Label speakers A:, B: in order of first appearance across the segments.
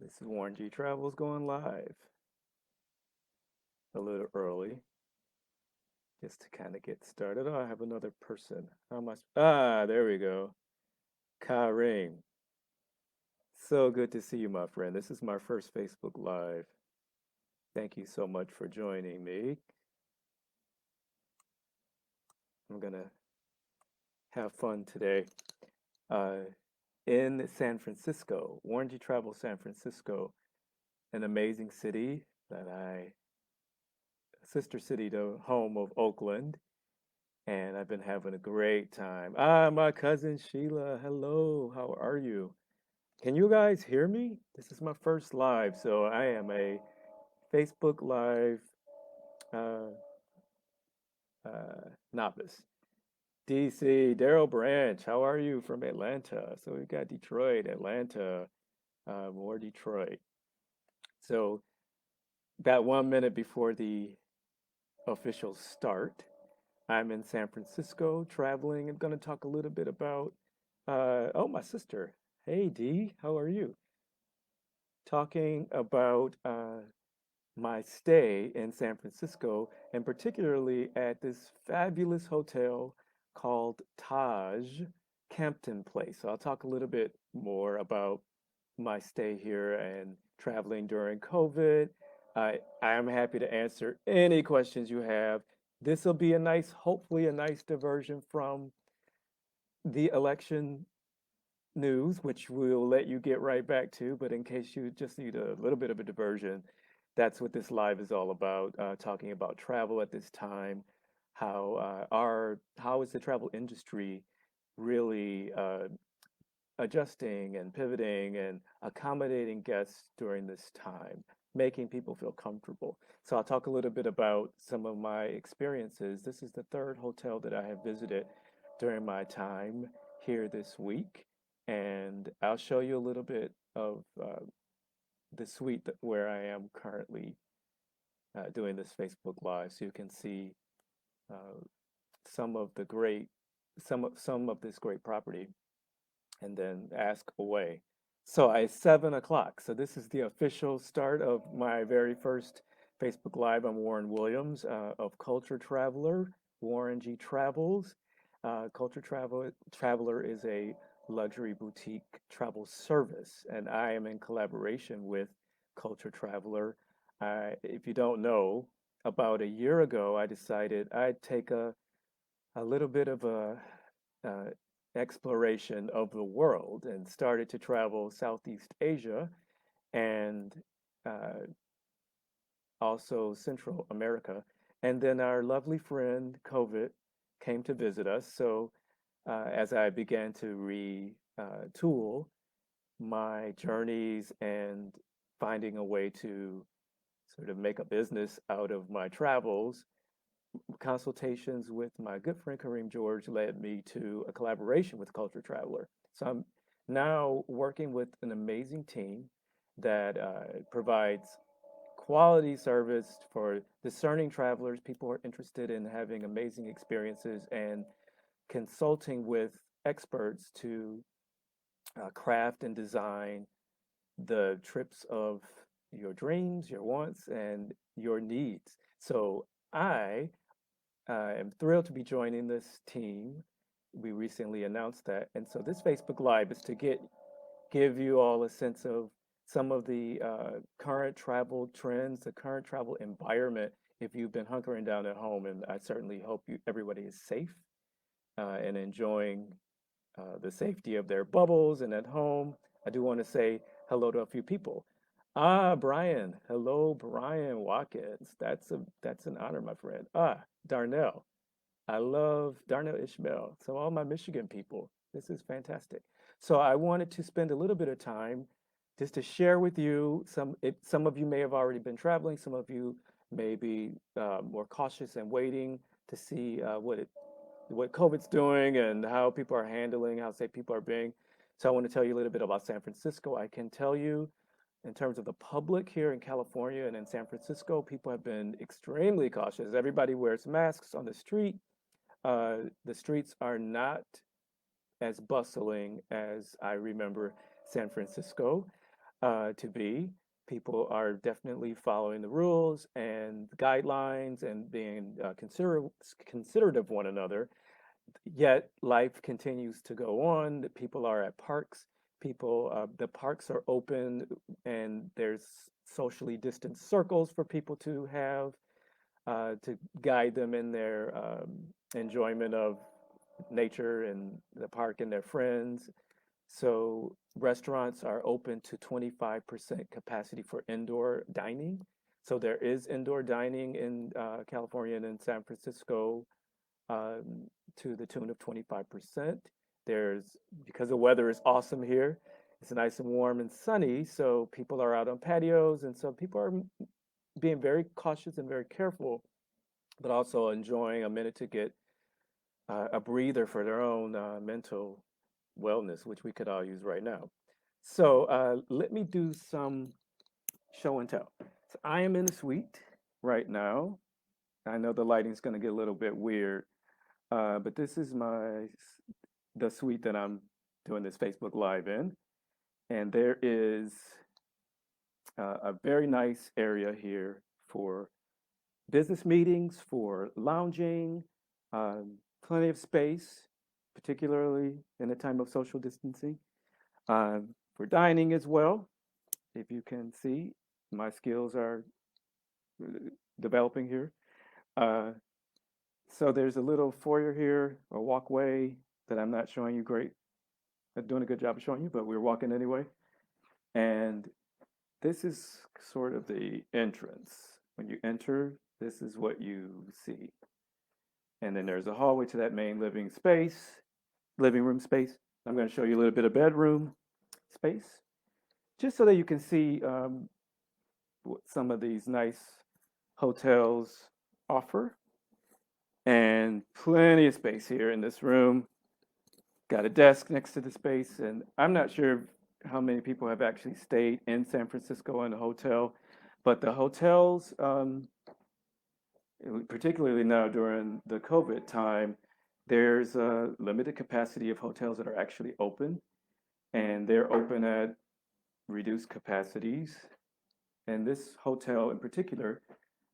A: This is Warren G Travels going live a little early just to kind of get started. Oh, I have another person. How much? There we go. Kareem. So good to see you, my friend. This is my first Facebook Live. Thank you so much for joining me. I'm gonna have fun today. Uh, in San Francisco, Warren G Travels San Francisco, an amazing city that sister city to home of Oakland. And I've been having a great time. My cousin Sheila, hello, how are you? Can you guys hear me? This is my first live, so I am a Facebook Live uh, novice. DC, Daryl Branch, how are you from Atlanta? So we've got Detroit, Atlanta, more Detroit. So about 1 minute before the official start, I'm in San Francisco traveling. I'm going to talk a little bit about, my sister. Hey, Dee, how are you? Talking about my stay in San Francisco and particularly at this fabulous hotel called Taj Campton Place. So I'll talk a little bit more about my stay here and traveling during COVID. I am happy to answer any questions you have. This will be a nice, hopefully, a nice diversion from the election news, which we'll let you get right back to. But in case you just need a little bit of a diversion, that's what this live is all about. Talking about travel at this time, how is the travel industry really adjusting and pivoting and accommodating guests during this time, making people feel comfortable. So I'll talk a little bit about some of my experiences. This is the third hotel that I have visited during my time here this week, and I'll show you a little bit of the suite where I am currently doing this Facebook Live, so you can see uh, some of the great some of this great property and then ask away. So I 7 o'clock. So this is the official start of my very first Facebook Live. I'm Warren Williams of Culture Traveler, Warren G Travels. Traveler is a luxury boutique travel service, and I am in collaboration with Culture Traveler. If you don't know, about a year ago, I decided I'd take a little bit of a uh, exploration of the world and started to travel Southeast Asia and uh, also Central America. And then our lovely friend COVID came to visit us. So as I began to retool my journeys and finding a way to sort of make a business out of my travels, consultations with my good friend Kareem George led me to a collaboration with Culture Traveler. So I'm now working with an amazing team that provides quality service for discerning travelers, people who are interested in having amazing experiences, and consulting with experts to craft and design the trips of your dreams, your wants, and your needs. So I am thrilled to be joining this team. We recently announced that. And so this Facebook Live is to give you all a sense of some of the current travel trends, the current travel environment if you've been hunkering down at home. And I certainly hope everybody is safe and enjoying the safety of their bubbles and at home. I do want to say hello to a few people. Brian. Hello, Brian Watkins. That's an honor, my friend. Darnell. I love Darnell Ishmael. So all my Michigan people, this is fantastic. So I wanted to spend a little bit of time just to share with you some of you may have already been traveling, some of you may be more cautious and waiting to see what COVID's doing and how people are handling, how safe people are being. So I want to tell you a little bit about San Francisco. I can tell you in terms of the public here in California and in San Francisco, people have been extremely cautious. Everybody wears masks on the street. The streets are not as bustling as I remember San Francisco. to be. People are definitely following the rules and guidelines and being considerate of one another. Yet life continues to go on. The people are at parks. The parks are open, and there's socially distanced circles for people to guide them in their enjoyment of nature and the park and their friends. So restaurants are open to 25% capacity for indoor dining. So there is indoor dining in California and in San Francisco to the tune of 25%. There's, because the weather is awesome here, it's nice and warm and sunny, so people are out on patios, and so people are being very cautious and very careful, but also enjoying a minute to get a breather for their own mental wellness, which we could all use right now. So let me do some show and tell. So I am in the suite right now. I know the lighting's going to get a little bit weird, but this is the suite that I'm doing this Facebook Live in, and there is a very nice area here for business meetings, for lounging, plenty of space, particularly in a time of social distancing, for dining as well. If you can see, my skills are developing here. Uh, so there's a little foyer here, a walkway that I'm not showing you great, doing a good job of showing you, but we're walking anyway. And this is sort of the entrance. When you enter, this is what you see. And then there's a hallway to that main living room space. I'm going to show you a little bit of bedroom space, just so that you can see what some of these nice hotels offer. And plenty of space here in this room. Got a desk next to the space, and I'm not sure how many people have actually stayed in San Francisco in a hotel, but the hotels, particularly now during the COVID time, there's a limited capacity of hotels that are actually open, and they're open at reduced capacities. And this hotel in particular,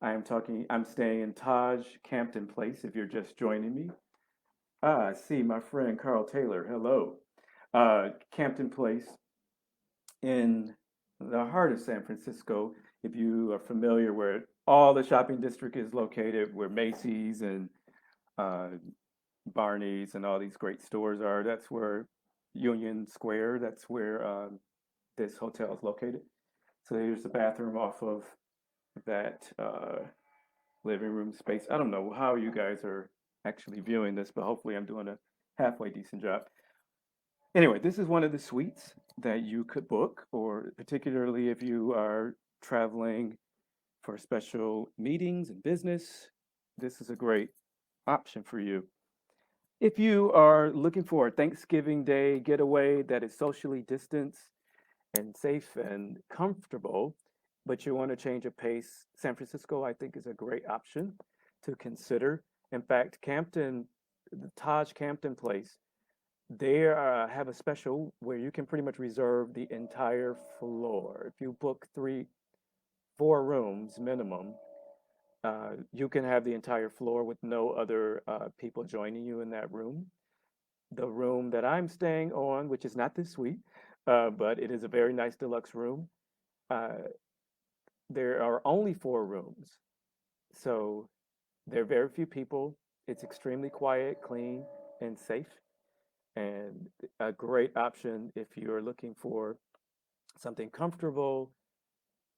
A: I'm staying in Taj Campton Place, if you're just joining me. Ah, I see my friend Carl Taylor. Hello. Campton Place in the heart of San Francisco, if you are familiar where all the shopping district is located, where Macy's and uh, Barney's and all these great stores are. That's where Union Square, that's where this hotel is located. So here's the bathroom off of that living room space. I don't know how you guys are actually viewing this, but hopefully I'm doing a halfway decent job. Anyway, this is one of the suites that you could book, or particularly if you are traveling for special meetings and business, this is a great option for you. If you are looking for a Thanksgiving Day getaway that is socially distanced and safe and comfortable, but you want to change of pace, San Francisco, I think, is a great option to consider. In fact, the Taj Campton Place, they have a special where you can pretty much reserve the entire floor. If you book 4 rooms minimum, you can have the entire floor with no other people joining you in that room. The room that I'm staying on, which is not this suite, but it is a very nice deluxe room. Uh, there are only 4 rooms, so there are very few people. It's extremely quiet, clean, and safe, and a great option if you're looking for something comfortable,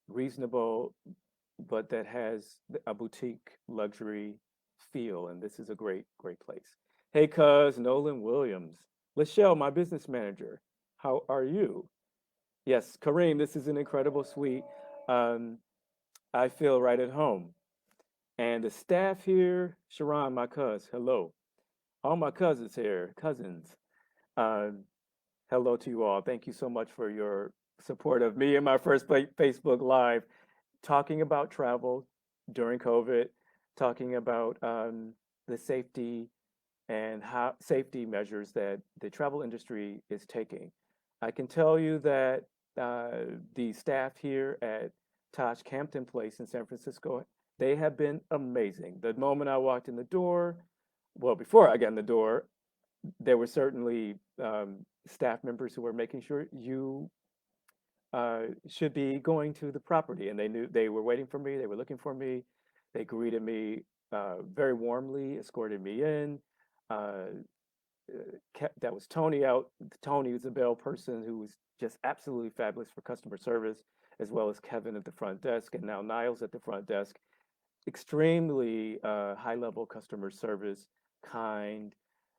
A: reasonable, but that has a boutique luxury feel. And this is a great, great place. Hey, cuz, Nolan Williams. Lachelle, my business manager. How are you? Yes, Kareem, this is an incredible suite. Um, I feel right at home. And the staff here, Sharon, my cuz, hello. All my cousins. Um, hello to you all. Thank you so much for your support of me and my first Facebook Live, talking about travel during COVID, talking about the safety and how safety measures that the travel industry is taking. I can tell you that The staff here at Taj Campton Place in San Francisco, they have been amazing. The moment I walked in the door, well, before I got in the door, there were certainly staff members who were making sure you should be going to the property, and they knew they were waiting for me. They were looking for me. They greeted me very warmly, escorted me in. Uh, that was Tony out. Tony was a Bell person who was just absolutely fabulous for customer service, as well as Kevin at the front desk, and now Niles at the front desk. Extremely high level customer service, kind.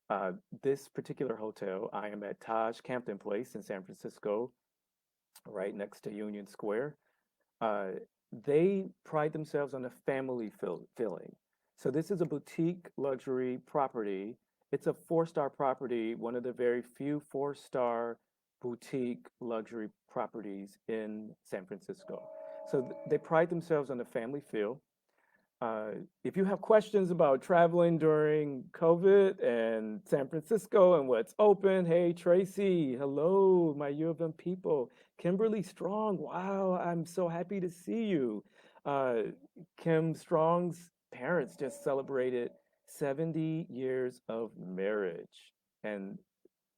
A: Uh, this particular hotel, I am at Taj Campton Place in San Francisco, right next to Union Square. Uh, they pride themselves on a family feeling. So this is a boutique luxury property. It's a four-star property, one of the very few four-star boutique luxury properties in San Francisco. So they pride themselves on a family feel. Uh, if you have questions about traveling during COVID and San Francisco and what's open, hey Tracy, hello, my U of M people. Kimberly Strong, wow, I'm so happy to see you. Uh, Kim Strong's parents just celebrated 70 years of marriage, and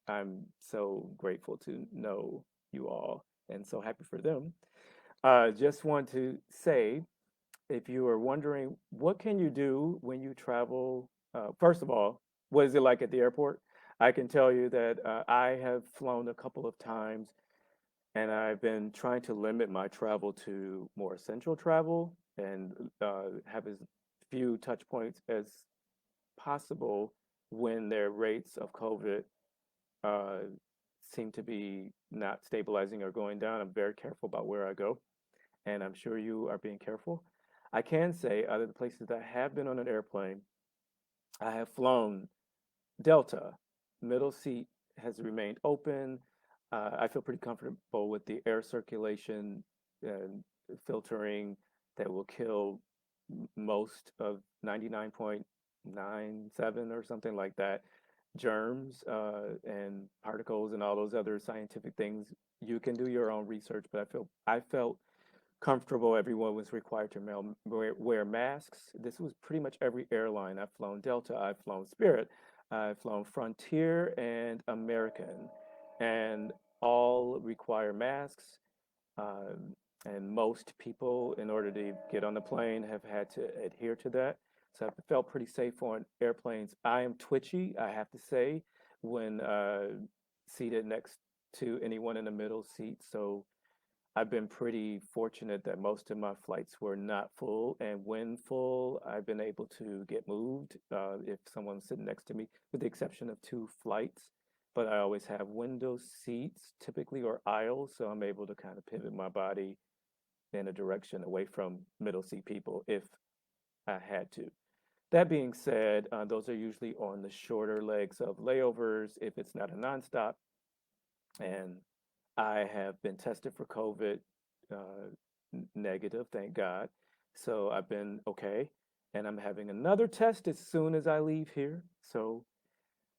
A: I'm so grateful to know you all and so happy for them. Just want to say if you are wondering what can you do when you travel, first of all, what is it like at the airport? I can tell you that I have flown a couple of times and I've been trying to limit my travel to more essential travel and have as few touch points as possible when their rates of COVID uh, seem to be not stabilizing or going down. I'm very careful about where I go, and I'm sure you are being careful. I can say, out of the places that I have been on an airplane, I have flown Delta. Middle seat has remained open. I feel pretty comfortable with the air circulation and filtering that will kill most of 99.97 or something like that germs and particles and all those other scientific things. You can do your own research, but I felt comfortable. Everyone was required to wear masks. This was pretty much every airline. I've flown Delta, I've flown Spirit, I've flown Frontier and American, and all require masks. Um, and most people, in order to get on the plane, have had to adhere to that. So I felt pretty safe on airplanes. I am twitchy, I have to say, when seated next to anyone in the middle seat. So I've been pretty fortunate that most of my flights were not full, and when full, I've been able to get moved if someone's sitting next to me, with the exception of two flights. But I always have window seats, typically, or aisles, so I'm able to kind of pivot my body in a direction away from middle seat people if I had to. That being said, those are usually on the shorter legs of layovers if it's not a nonstop. And I have been tested for COVID, negative, thank God. So I've been okay. And I'm having another test as soon as I leave here. So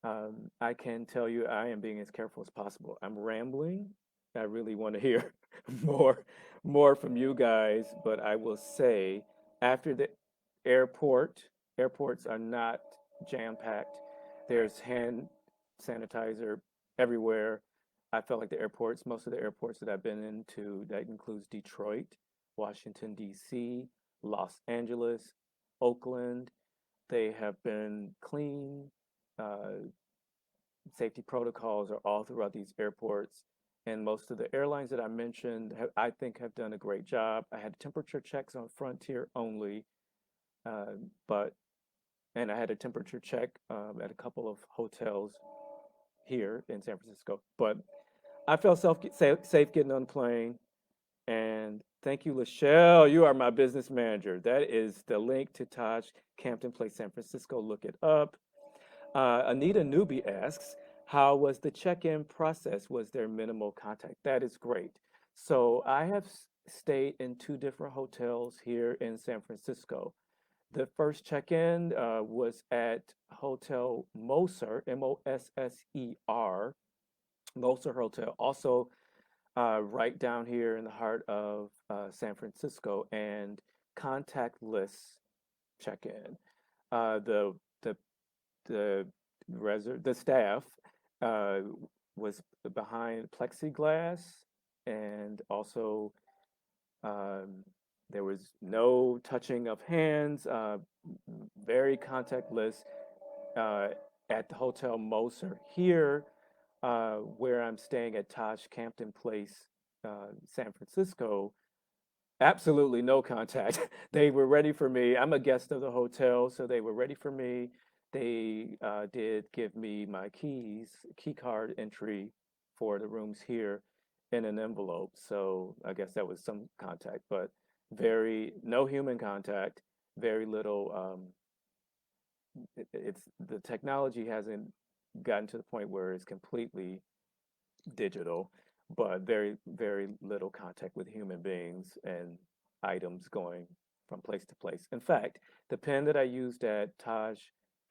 A: I can tell you I am being as careful as possible. I'm rambling. I really want to hear more, more from you guys, but I will say after the airport, airports are not jam-packed. There's hand sanitizer everywhere. I felt like the airports, most of the airports that I've been into, that includes Detroit, Washington, D.C., Los Angeles, Oakland, they have been clean. Uh, Safety protocols are all throughout these airports. And most of the airlines that I mentioned, I think, have done a great job. I had temperature checks on Frontier only, uh, but and I had a temperature check at a couple of hotels here in San Francisco. But I felt safe getting on the plane. And thank you, Lachelle. You are my business manager. That is the link to Taj Campton Place, San Francisco. Look it up. Anita Newby asks, how was the check-in process? Was there minimal contact? That is great. So I have stayed in two different hotels here in San Francisco. The first check-in was at Hotel Moser, Mosser, Moser Hotel, also right down here in the heart of San Francisco, and contactless check-in. The the the staff uh, was behind plexiglass, and also um, there was no touching of hands, very contactless uh, at the Hotel Moser. Here, where I'm staying at Taj Campton Place, San Francisco, absolutely no contact. They were ready for me. I'm a guest of the hotel, so they were ready for me. They did give me my keys, key card entry for the rooms here in an envelope. So I guess that was some contact, but no human contact, very little. It's the technology hasn't gotten to the point where it's completely digital, but very little contact with human beings and items going from place to place. In fact, the pen that I used at Taj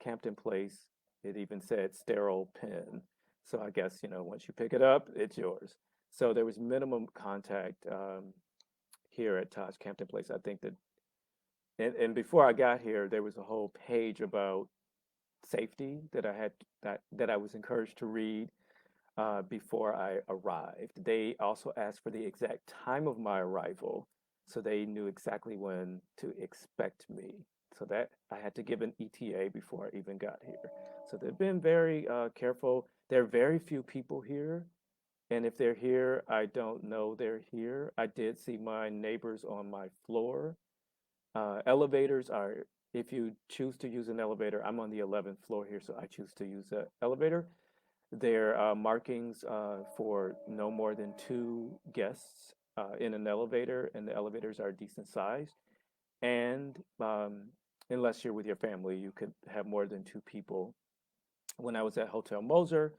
A: Campton Place, it even said sterile pen. So I guess, once you pick it up, it's yours. So there was minimum contact here at Taj Campton Place. I think that, and before I got here, there was a whole page about safety that I was encouraged to read before I arrived. They also asked for the exact time of my arrival, so they knew exactly when to expect me. So that I had to give an ETA before I even got here. So they've been very careful. There are very few people here, and if they're here, I don't know they're here. I did see my neighbors on my floor. Elevators are, if you choose to use an elevator, I'm on the 11th floor here, so I choose to use the elevator. There are markings for no more than two guests in an elevator, and the elevators are decent sized. And unless you're with your family, you could have more than two people. When I was at Hotel Moser,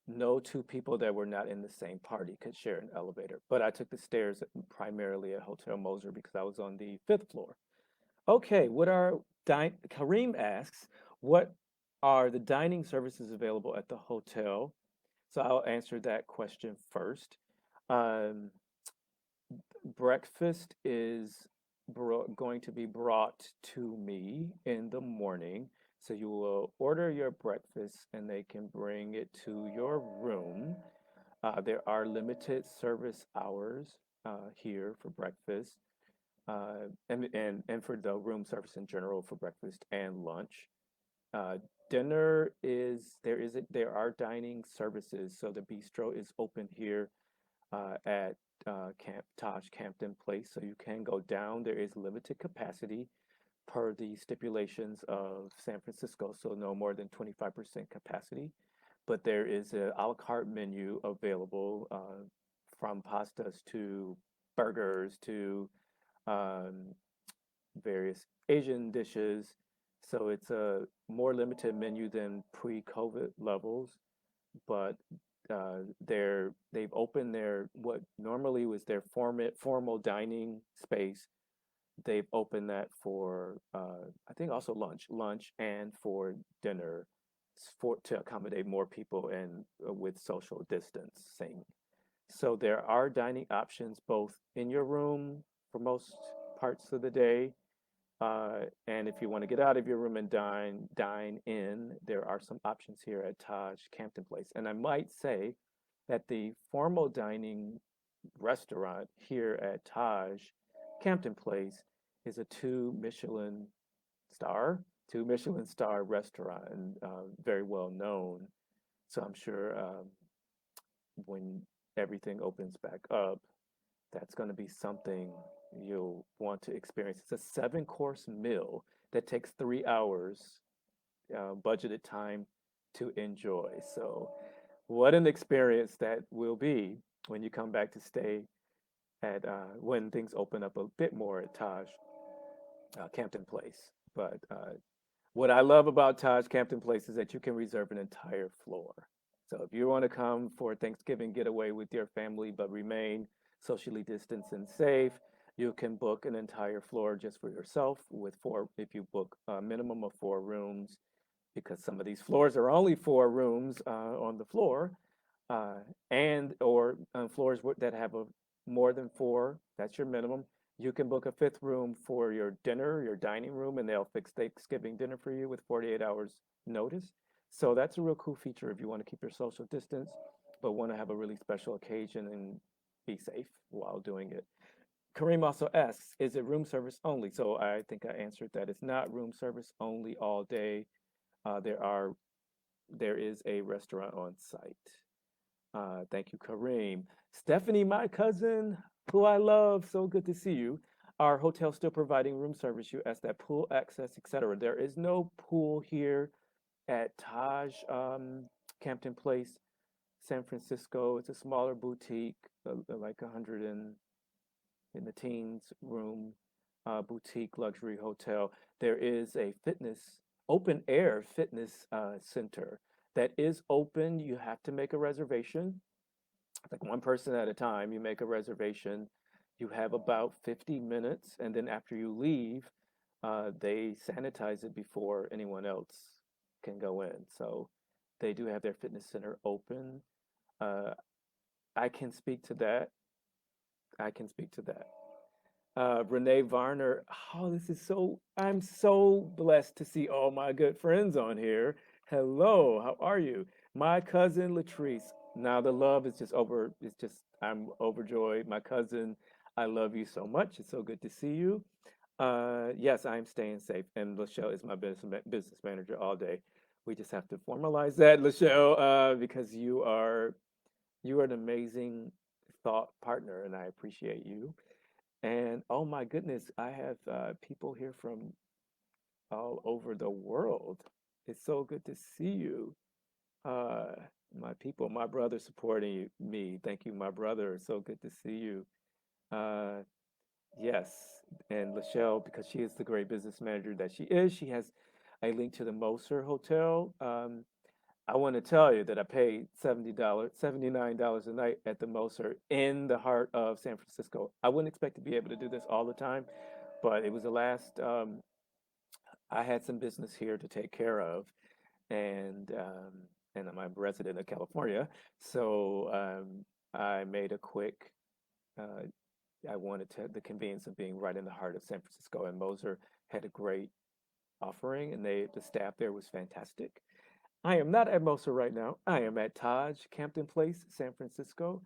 A: no two people that were not in the same party could share an elevator. But I took the stairs primarily at Hotel Moser because I was on the fifth floor. Okay, Kareem asks, what are the dining services available at the hotel? So I'll answer that question first. Um, Breakfast is going to be brought to me in the morning. So you will order your breakfast and they can bring it to your room. There are limited service hours here for breakfast, and for the room service in general for breakfast and lunch. Uh, Dinner there are dining services, so the bistro is open here at Camp Taj Campton Place, so you can go down. There is limited capacity per the stipulations of San Francisco, so no more than 25% capacity. But there is a la carte menu available from pastas to burgers to um, various Asian dishes. So it's a more limited menu than pre-COVID levels, but they've opened their what normally was their formal dining space. They've opened that for I think also lunch and for dinner, for to accommodate more people and with social distancing. So there are dining options both in your room for most parts of the day, and if you want to get out of your room and dine in, there are some options here at Taj Campton Place. And I might say that the formal dining restaurant here at Taj Campton Place is a two Michelin star restaurant, and very well known. So I'm sure when everything opens back up, that's going to be something you'll want to experience. It's a seven-course meal that takes 3 hours budgeted time to enjoy. So, what an experience that will be when you come back to stay at when things open up a bit more at Taj Campton Place. But what I love about Taj Campton Place is that you can reserve an entire floor. So if you want to come for a Thanksgiving getaway with your family but remain socially distanced and safe, you can book an entire floor just for yourself with four, if you book a minimum of four rooms, because some of these floors are only four rooms on the floor. uh, and or on floors that have a more than four, that's your minimum. You can book a fifth room for your dinner, your dining room, and they'll fix Thanksgiving dinner for you with 48 hours notice. So that's a real cool feature if you want to keep your social distance, but want to have a really special occasion and be safe while doing it. Kareem also asks, is it room service only? So I think I answered that. It's not room service only all day. Uh, there are there is a restaurant on site. Thank you, Kareem. Stephanie, my cousin, who I love, so good to see you. Our hotel still providing room service? You asked that pool access, etc. There is no pool here at Taj Campton Place, San Francisco. It's a smaller boutique, like 100 in the teens room, boutique luxury hotel. There is a open air fitness center that is open. You have to make a reservation, like one person at a time. You make a reservation. You have about 50 minutes, and then after you leave, they sanitize it before anyone else can go in. So they do have their fitness center open. Uh, I can speak to that. I can speak to that. Renee Varner. Oh, I'm so blessed to see all my good friends on here. Hello, how are you? My cousin Latrice. Now the love is just I'm overjoyed. My cousin, I love you so much. It's so good to see you. Yes, I'm staying safe. And Lachelle is my business manager all day. We just have to formalize that, Lachelle, because you are an amazing thought partner, and I appreciate you. And oh my goodness, I have people here from all over the world. It's so good to see you. Uh, my people, my brother supporting me. Thank you, my brother. It's so good to see you. Uh, yes. And Lachelle, because she is the great business manager that she has a link to the Moser Hotel. I want to tell you that I paid $79 a night at the Moser in the heart of San Francisco. I wouldn't expect to be able to do this all the time, but it was the last. I had some business here to take care of, and I'm a resident of California, so I made a quick. Uh, I wanted the convenience of being right in the heart of San Francisco, and Moser had a great offering, and the staff there was fantastic. I am not at Mosa right now. I am at Taj Campton Place, San Francisco,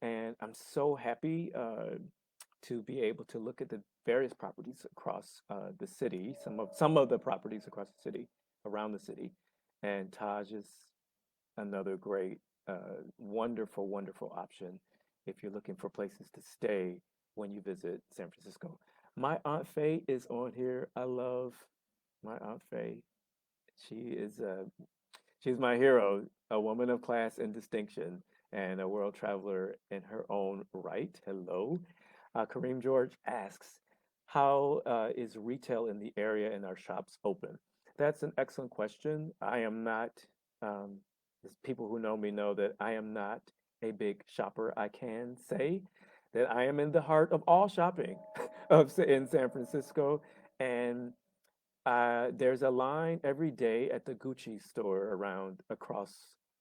A: and I'm so happy to be able to look at the various properties across the city. Some of the properties across the city, around the city, and Taj is another great, wonderful, wonderful option if you're looking for places to stay when you visit San Francisco. My Aunt Faye is on here. I love my Aunt Faye. She is she's my hero, a woman of class and distinction, and a world traveler in her own right. Hello. Kareem George asks, how is retail in the area and our shops open? That's an excellent question. I am not, um, as people who know me know that I am not a big shopper. I can say that I am in the heart of all shopping in San Francisco, and there's a line every day at the Gucci store across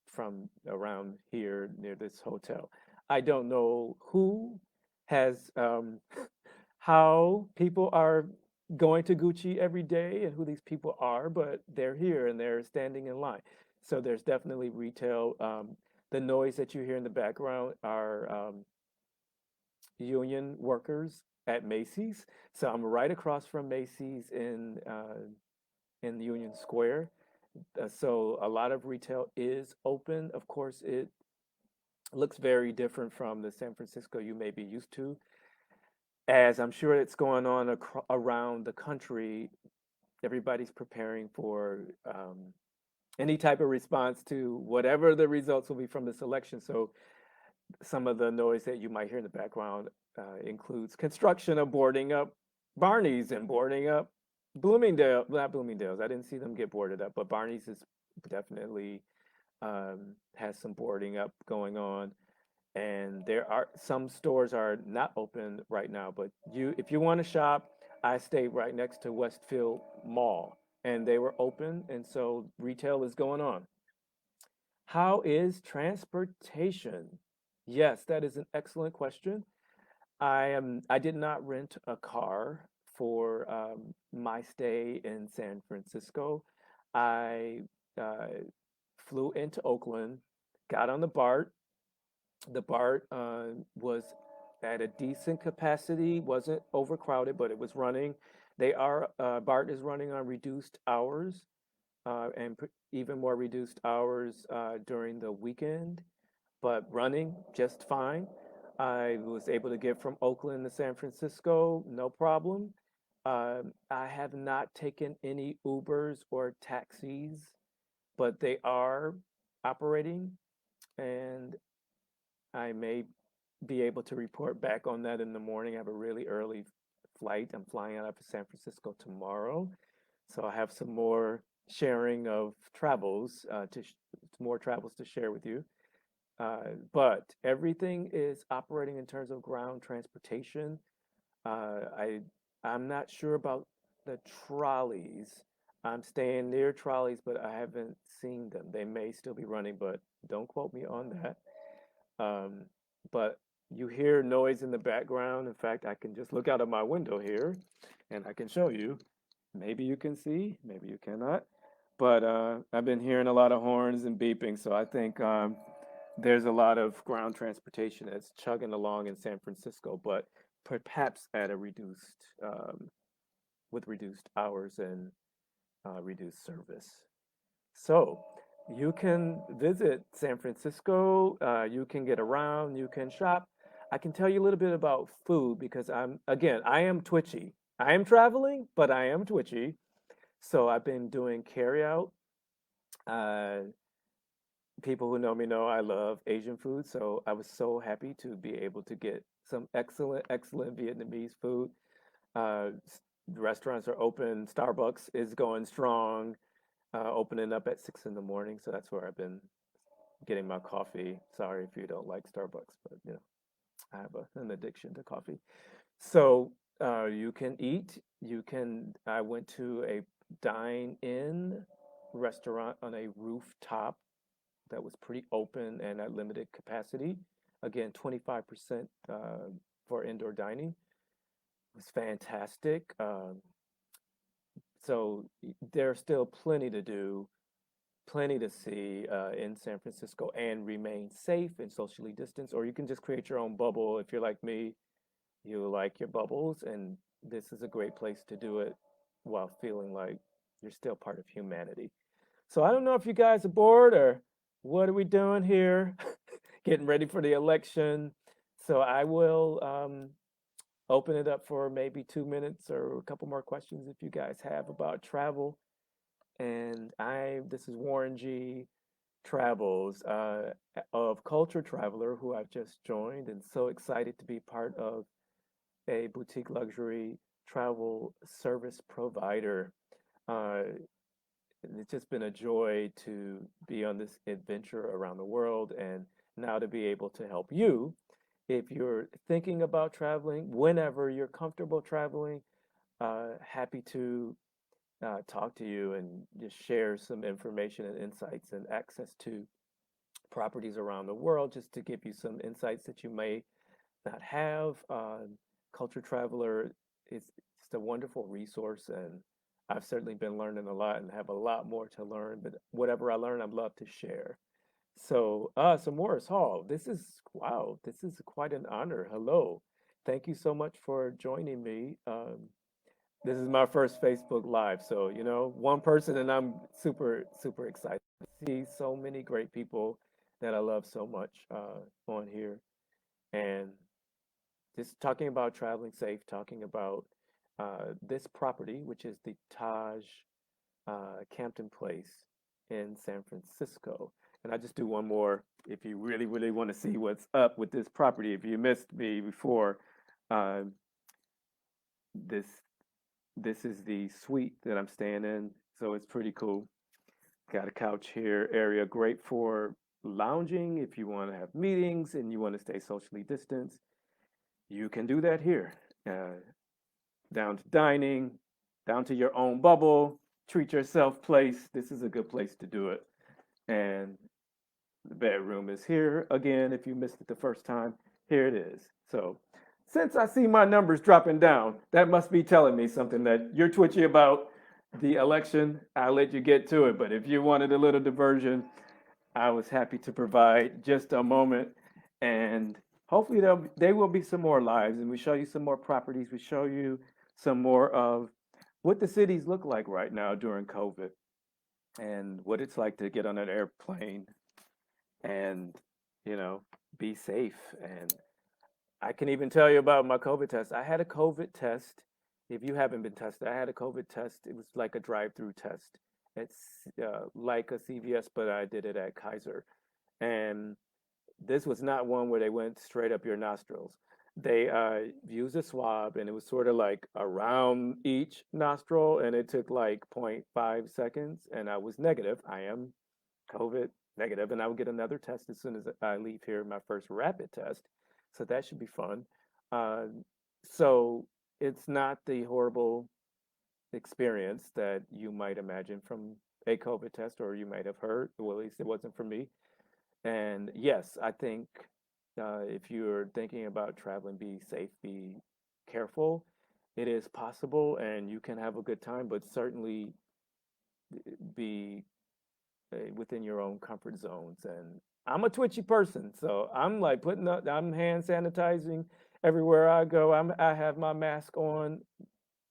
A: from around here near this hotel. I don't know who has how people are going to Gucci every day and who these people are, but they're here and they're standing in line. So there's definitely retail. The noise that you hear in the background are union workers at Macy's. So I'm right across from Macy's in Union Square. So a lot of retail is open. Of course, it looks very different from the San Francisco you may be used to, as I'm sure it's going on around the country. Everybody's preparing for any type of response to whatever the results will be from this election. So some of the noise that you might hear in the background includes construction of boarding up Barney's and boarding up not Bloomingdale's. I didn't see them get boarded up, but Barney's is definitely has some boarding up going on. And there are some stores are not open right now, but if you want to shop, I stay right next to Westfield Mall, and they were open, and so retail is going on. How is transportation? Yes, that is an excellent question. I did not rent a car for my stay in San Francisco. I flew into Oakland, got on the BART. The BART was at a decent capacity, wasn't overcrowded, but it was running. BART is running on reduced hours even more reduced hours during the weekend, but running just fine. I was able to get from Oakland to San Francisco, no problem. I have not taken any Ubers or taxis, but they are operating, and I may be able to report back on that in the morning. I have a really early flight. I'm flying out of San Francisco tomorrow, so I have some more sharing of travels more travels to share with you. But everything is operating in terms of ground transportation. Uh, I I'm not sure about the trolleys. I'm staying near trolleys, but I haven't seen them. They may still be running, but don't quote me on that. Um, but you hear noise in the background. In fact, I can just look out of my window here and I can show you. Maybe you can see, maybe you cannot. But I've been hearing a lot of horns and beeping, so I think there's a lot of ground transportation that's chugging along in San Francisco, but perhaps at a with reduced hours and reduced service. So you can visit San Francisco, you can get around, you can shop. I can tell you a little bit about food because again, I am twitchy. I am traveling, but I am twitchy. So I've been doing carry out. Uh, People who know me know I love Asian food. So I was so happy to be able to get some excellent Vietnamese food. Restaurants are open. Starbucks is going strong, opening up at 6 in the morning. So that's where I've been getting my coffee. Sorry if you don't like Starbucks, but I have an addiction to coffee. So you can eat. I went to a dine-in restaurant on a rooftop that was pretty open and at limited capacity. Again, 25% for indoor dining. It was fantastic. So there's still plenty to do, plenty to see in San Francisco and remain safe and socially distanced, or you can just create your own bubble. If you're like me, you like your bubbles, and this is a great place to do it while feeling like you're still part of humanity. So I don't know if you guys are bored or what are we doing here? Getting ready for the election. So I will open it up for maybe 2 minutes or a couple more questions if you guys have about travel. And this is Warren G. Travels of Culture Traveler, who I've just joined, and so excited to be part of a boutique luxury travel service provider. Uh, it's just been a joy to be on this adventure around the world and now to be able to help you if you're thinking about traveling, whenever you're comfortable traveling. Happy to talk to you and just share some information and insights and access to properties around the world just to give you some insights that you may not have. Culture Traveler is just a wonderful resource, and I've certainly been learning a lot and have a lot more to learn. But whatever I learn, I'd love to share. So Morris Hall, this is wow, this is quite an honor. Hello, thank you so much for joining me. This is my first Facebook Live, so one person, and I'm super excited to see so many great people that I love so much on here, and just talking about traveling safe, talking about this property, which is the Taj Campton Place in San Francisco. And I just do one more if you really want to see what's up with this property. If you missed me before, uh, this this is the suite that I'm staying in, so it's pretty cool. Got a couch here, area great for lounging if you want to have meetings and you want to stay socially distanced. You can do that here. Down to dining, down to your own bubble, treat yourself place. This is a good place to do it. And room is here again. If you missed it the first time, here it is. So, since I see my numbers dropping down, that must be telling me something that you're twitchy about the election. I'll let you get to it. But if you wanted a little diversion, I was happy to provide just a moment. And hopefully, there will be some more lives and we show you some more properties. We show you some more of what the cities look like right now during COVID and what it's like to get on an airplane and, you know, be safe. And I can even tell you about my COVID test. I had a COVID test. If you haven't been tested, I had a COVID test. It was like a drive-through test. It's like a CVS, but I did it at Kaiser. And this was not one where they went straight up your nostrils. They used a swab, and it was sort of like around each nostril, and it took like 0.5 seconds, and I was negative. I am COVID negative, and I will get another test as soon as I leave here, my first rapid test. So that should be fun. Uh, so it's not the horrible experience that you might imagine from a COVID test, or you might have heard. Well, at least it wasn't for me. And yes, I think if you're thinking about traveling, be safe, be careful. It is possible, and you can have a good time, but certainly be within your own comfort zones. And I'm a twitchy person, so I'm like I'm hand sanitizing everywhere I go. I have my mask on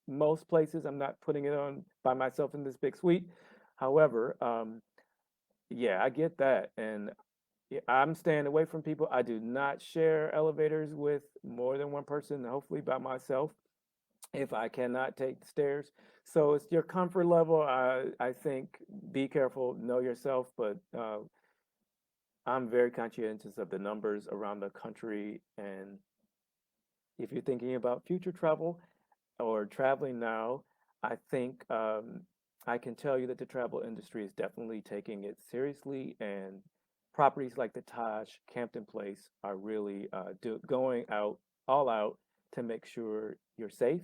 A: most places. I'm not putting it on by myself in this big suite. However, yeah, I get that, and yeah, I'm staying away from people. I do not share elevators with more than one person, hopefully by myself, if I cannot take the stairs. So it's your comfort level. I think be careful, know yourself, but I'm very conscientious of the numbers around the country. And if you're thinking about future travel or traveling now, I think I can tell you that the travel industry is definitely taking it seriously, and properties like the Taj, Campton Place are really going out all out to make sure you're safe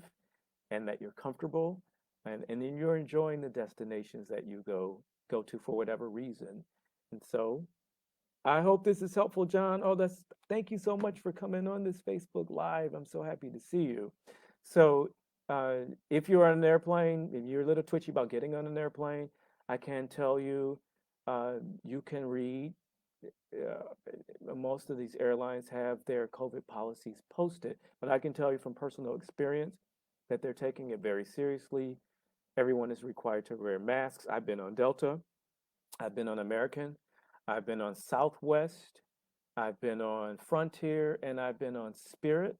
A: and that you're comfortable and then you're enjoying the destinations that you go to for whatever reason. And so I hope this is helpful, John. Oh, that's thank you so much for coming on this Facebook Live. I'm so happy to see you. So, if you're on an airplane, if you're a little twitchy about getting on an airplane, I can tell you, you can read. Most of these airlines have their COVID policies posted, but I can tell you from personal experience that they're taking it very seriously. Everyone is required to wear masks. I've been on Delta. I've been on American. I've been on Southwest. I've been on Frontier, and I've been on Spirit.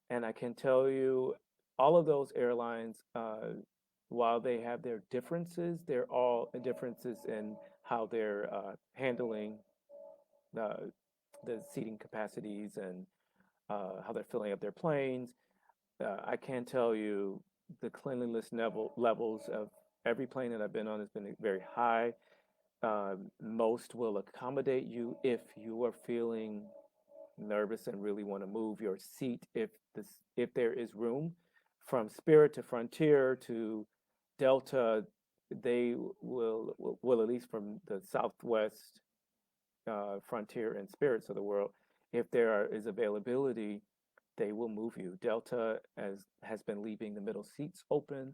A: And I can tell you, all of those airlines, while they have their differences, they're all differences in how they're handling uh, the seating capacities and how they're filling up their planes. I can tell you the cleanliness levels of every plane that I've been on has been very high. Most will accommodate you if you are feeling nervous and really want to move your seat if there is room. From Spirit to Frontier to Delta, they will at least from the Southwest, Frontier and Spirits of the world, if is availability, they will move you. Delta has been leaving the middle seats open.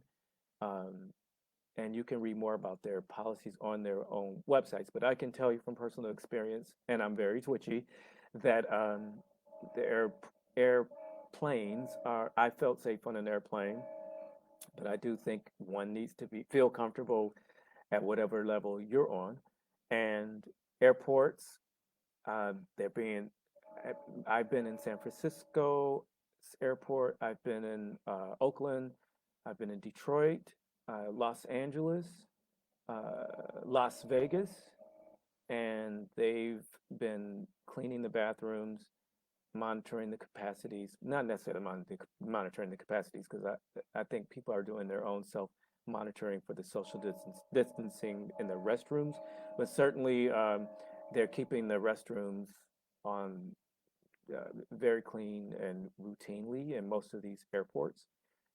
A: Um, and you can read more about their policies on their own websites. But I can tell you from personal experience, and I'm very twitchy, that the airplanes are. I felt safe on an airplane, but I do think one needs to feel comfortable at whatever level you're on. And airports, they're being. I've been in San Francisco airport. I've been in Oakland. I've been in Detroit, Los Angeles, Las Vegas, and they've been cleaning the bathrooms, monitoring the capacities, not necessarily monitoring the capacities, because I think people are doing their own self monitoring for the social distancing in the restrooms, but certainly they're keeping the restrooms on very clean and routinely in most of these airports.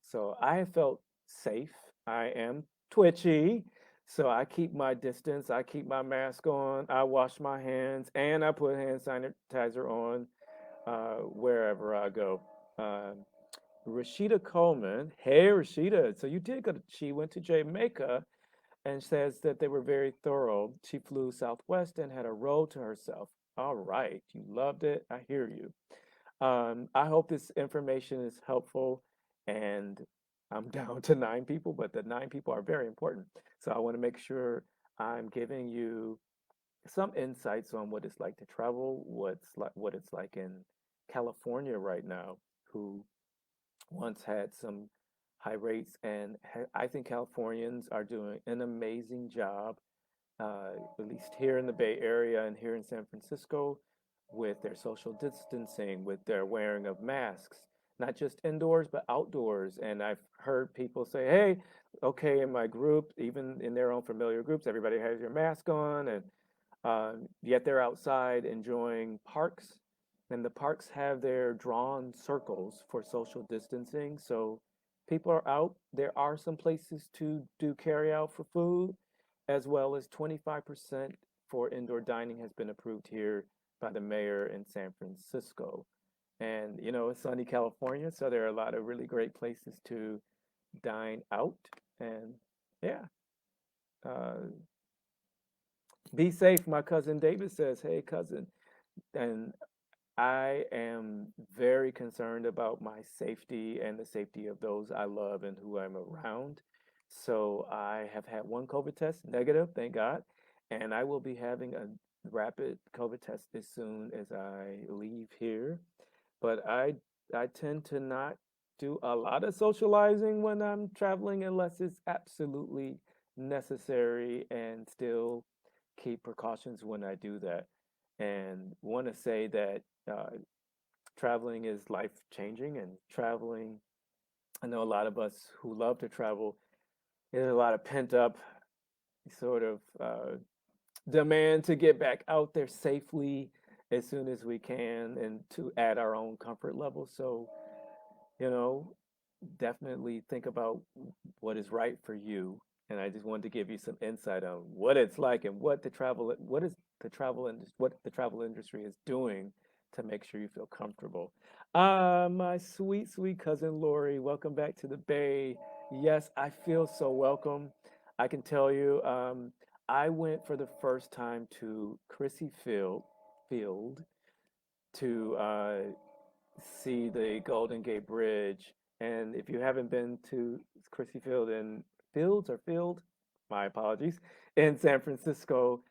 A: So I have felt safe. I am twitchy. So I keep my distance, I keep my mask on, I wash my hands, and I put hand sanitizer on wherever I go. Um, Rashida Coleman, hey Rashida, so you did go to, she went to Jamaica and says that they were very thorough. She flew Southwest and had a row to herself. All right, you loved it. I hear you. I hope this information is helpful, and I'm down to 9 people, but the 9 people are very important. So I want to make sure I'm giving you some insights on what it's like to travel, what it's like in California right now, who once had some high rates, and I think Californians are doing an amazing job, at least here in the Bay Area and here in San Francisco, with their social distancing, with their wearing of masks, not just indoors, but outdoors. And I've heard people say, hey, okay, in my group, even in their own familiar groups, everybody has your mask on, and yet they're outside enjoying parks. And the parks have their drawn circles for social distancing. So people are out. There are some places to do carry out for food, as well as 25% for indoor dining has been approved here by the mayor in San Francisco. And, it's sunny California, so there are a lot of really great places to dine out. And yeah, uh, be safe, my cousin David says. Hey, cousin. And I am very concerned about my safety and the safety of those I love and who I'm around. So I have had one COVID test, negative, thank God. And I will be having a rapid COVID test as soon as I leave here. But I tend to not do a lot of socializing when I'm traveling unless it's absolutely necessary, and still keep precautions when I do that. And want to say that uh, traveling is life changing, and traveling, I know a lot of us who love to travel, there's a lot of pent up sort of demand to get back out there safely as soon as we can and to at our own comfort level. So, you know, definitely think about what is right for you. And I just wanted to give you some insight on what it's like and what the travel industry is doing to make sure you feel comfortable. My sweet, sweet cousin Lori, welcome back to the Bay. Yes, I feel so welcome. I can tell you, I went for the first time to Field to see the Golden Gate Bridge. And if you haven't been to Chrissy Field in Field, my apologies, in San Francisco,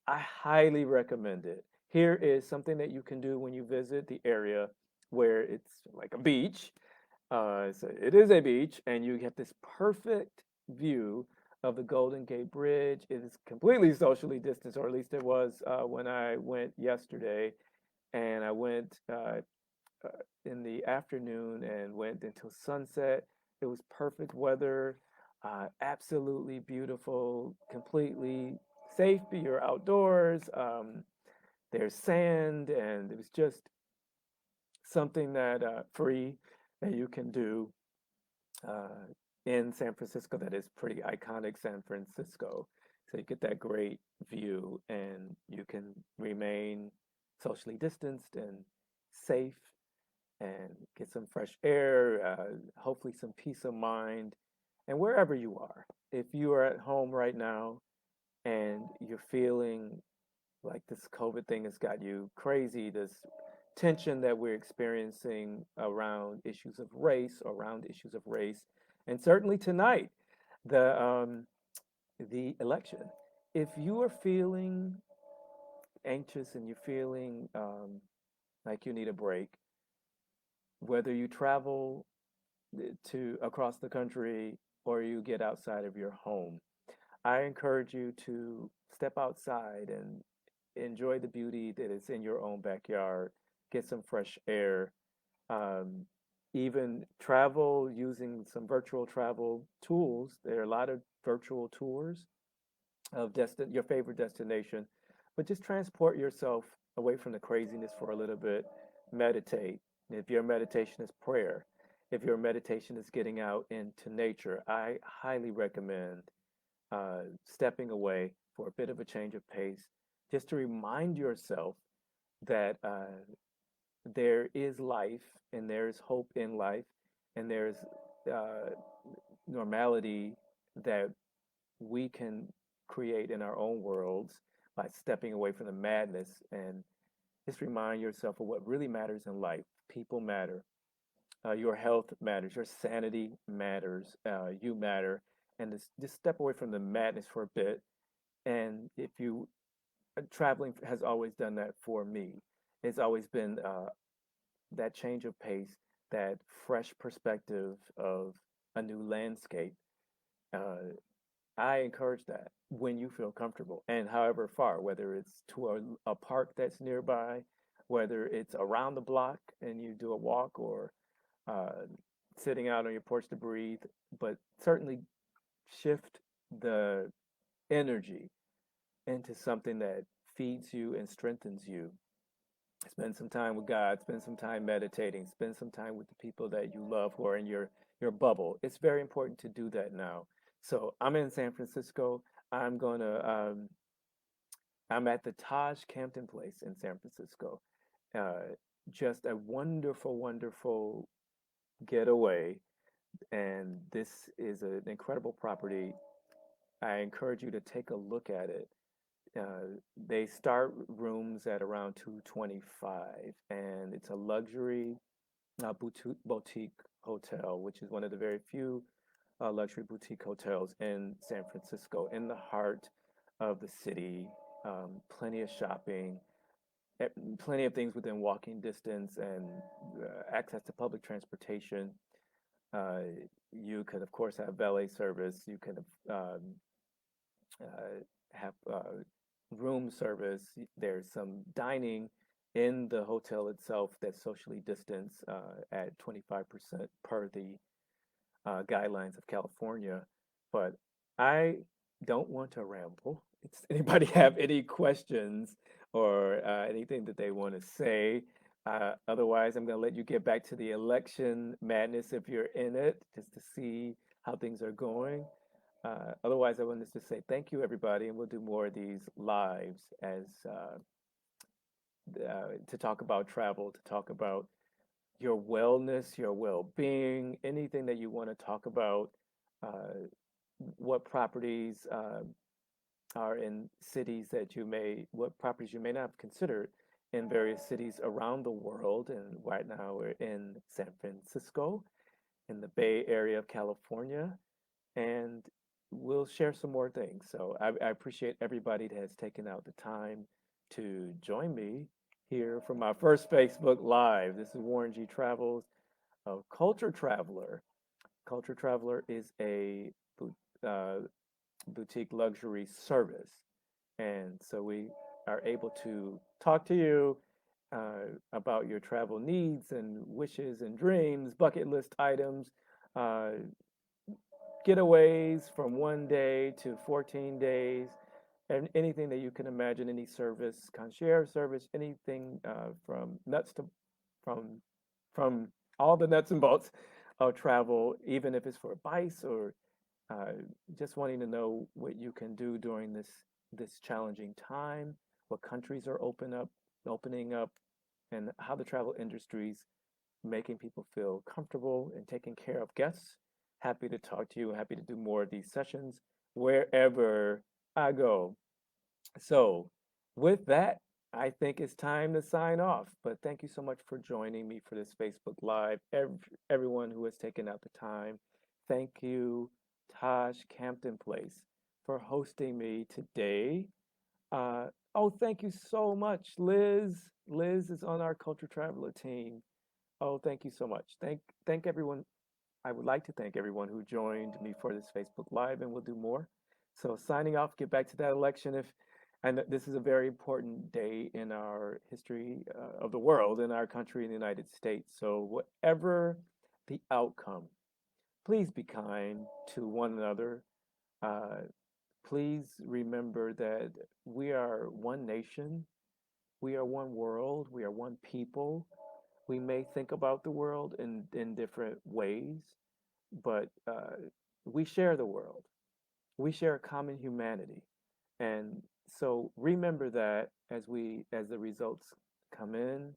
A: I highly recommend it. Here is something that you can do when you visit the area where it's like a beach. So it is a beach, and you get this perfect view of the Golden Gate Bridge. It is completely socially distanced, or at least it was when I went yesterday. And I went uh, in the afternoon and went until sunset. It was perfect weather, absolutely beautiful, completely safe. You're outdoors. There's sand, and it was just something that free that you can do uh, in San Francisco that is pretty iconic San Francisco. So you get that great view, and you can remain socially distanced and safe and get some fresh air, hopefully some peace of mind. And wherever you are, if you are at home right now and you're feeling like this COVID thing has got you crazy, this tension that we're experiencing around issues of race, and certainly tonight, the um, the election. If you are feeling anxious and you're feeling like you need a break, whether you travel to across the country or you get outside of your home, I encourage you to step outside and enjoy the beauty that is in your own backyard, get some fresh air, um, even travel using some virtual travel tools. There are a lot of virtual tours of your favorite destination, but just transport yourself away from the craziness for a little bit. Meditate. If your meditation is prayer, if your meditation is getting out into nature, I highly recommend stepping away for a bit of a change of pace, just to remind yourself that there is life and there's hope in life and there's uh, normality that we can create in our own worlds by stepping away from the madness and just remind yourself of what really matters in life. People matter. Your health matters. Your sanity matters. You matter. And just step away from the madness for a bit. And if you traveling has always done that for me. It's always been that change of pace, that fresh perspective of a new landscape. Uh, I encourage that when you feel comfortable and however far, whether it's to a park that's nearby, whether it's around the block and you do a walk or uh, sitting out on your porch to breathe, but certainly shift the energy into something that feeds you and strengthens you. Spend some time with God, spend some time meditating, spend some time with the people that you love who are in your bubble. It's very important to do that now. So I'm in San Francisco. I'm gonna I'm at the Taj Campton Place in San Francisco. Uh, just a wonderful, wonderful getaway, and this is an incredible property. I encourage you to take a look at it. They start rooms at around 225, and it's a luxury boutique hotel, which is one of the very few luxury boutique hotels in San Francisco, in the heart of the city. Plenty of shopping, plenty of things within walking distance, and access to public transportation. Uh, you could, of course, have valet service. You could have room service. There's some dining in the hotel itself that's socially distanced at 25% per the guidelines of California. But I don't want to ramble. Anybody have any questions or anything that they want to say? Otherwise, I'm going to let you get back to the election madness if you're in it, just to see how things are going. Otherwise, I wanted to say thank you, everybody, and we'll do more of these lives as to talk about travel, to talk about your wellness, your well-being, anything that you want to talk about, uh, what properties are in cities that what properties you may not have considered in various cities around the world. And right now we're in San Francisco, in the Bay Area of California, and we'll share some more things. So I appreciate everybody that has taken out the time to join me here for my first Facebook Live. This is Warren G. Travels, a culture traveler. Culture Traveler is a uh, boutique luxury service. And so we are able to talk to you about your travel needs and wishes and dreams, bucket list items, uh, getaways from 1 day to 14 days, and anything that you can imagine, any service, concierge service, anything from nuts to from from all the nuts and bolts of travel, even if it's for advice or uh, just wanting to know what you can do during this challenging time, what countries are opening up, and how the travel industry's making people feel comfortable and taking care of guests. Happy to talk to you. Happy to do more of these sessions wherever I go. So, with that, I think it's time to sign off. But thank you so much for joining me for this Facebook Live. Everyone who has taken out the time, thank you, Taj Campton Place, for hosting me today. Uh, oh, thank you so much, Liz. Liz is on our Culture Traveler team. Oh, thank you so much. Thank everyone. I would like to thank everyone who joined me for this Facebook Live, and we'll do more. So signing off, get back to that election. If and this is a very important day in our history of the world, in our country, in the United States. So whatever the outcome, please be kind to one another. Uh, please remember that we are one nation, we are one world, we are one people. We may think about the world in different ways, but we share the world. We share a common humanity. And so remember that as the results come in,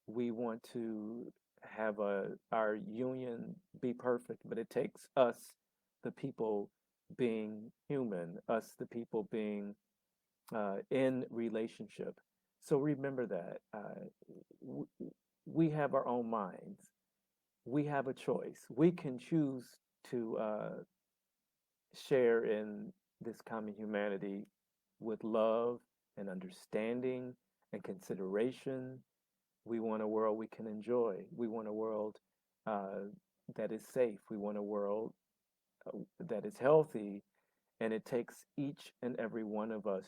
A: we want to have our union be perfect, but it takes us, the people, being human, us, the people, being in relationship. So remember that w- we have our own minds. We have a choice. We can choose to share in this common humanity with love and understanding and consideration. We want a world we can enjoy. We want a world uh, that is safe. We want a world that is healthy. And it takes each and every one of us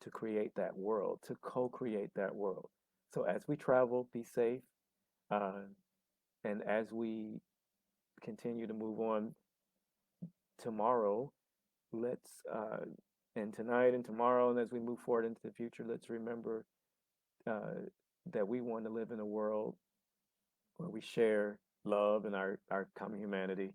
A: to create that world, to co create that world. So as we travel, be safe. Uh, and as we continue to move on tomorrow, let's, and tonight and tomorrow, and as we move forward into the future, let's remember uh, that we want to live in a world where we share love and our common humanity,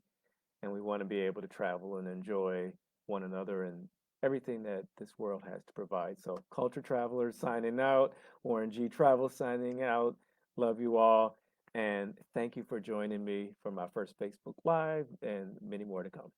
A: and we want to be able to travel and enjoy one another and everything that this world has to provide. So, Culture Travelers signing out, Warren G. Travel signing out. Love you all, and thank you for joining me for my first Facebook Live and many more to come.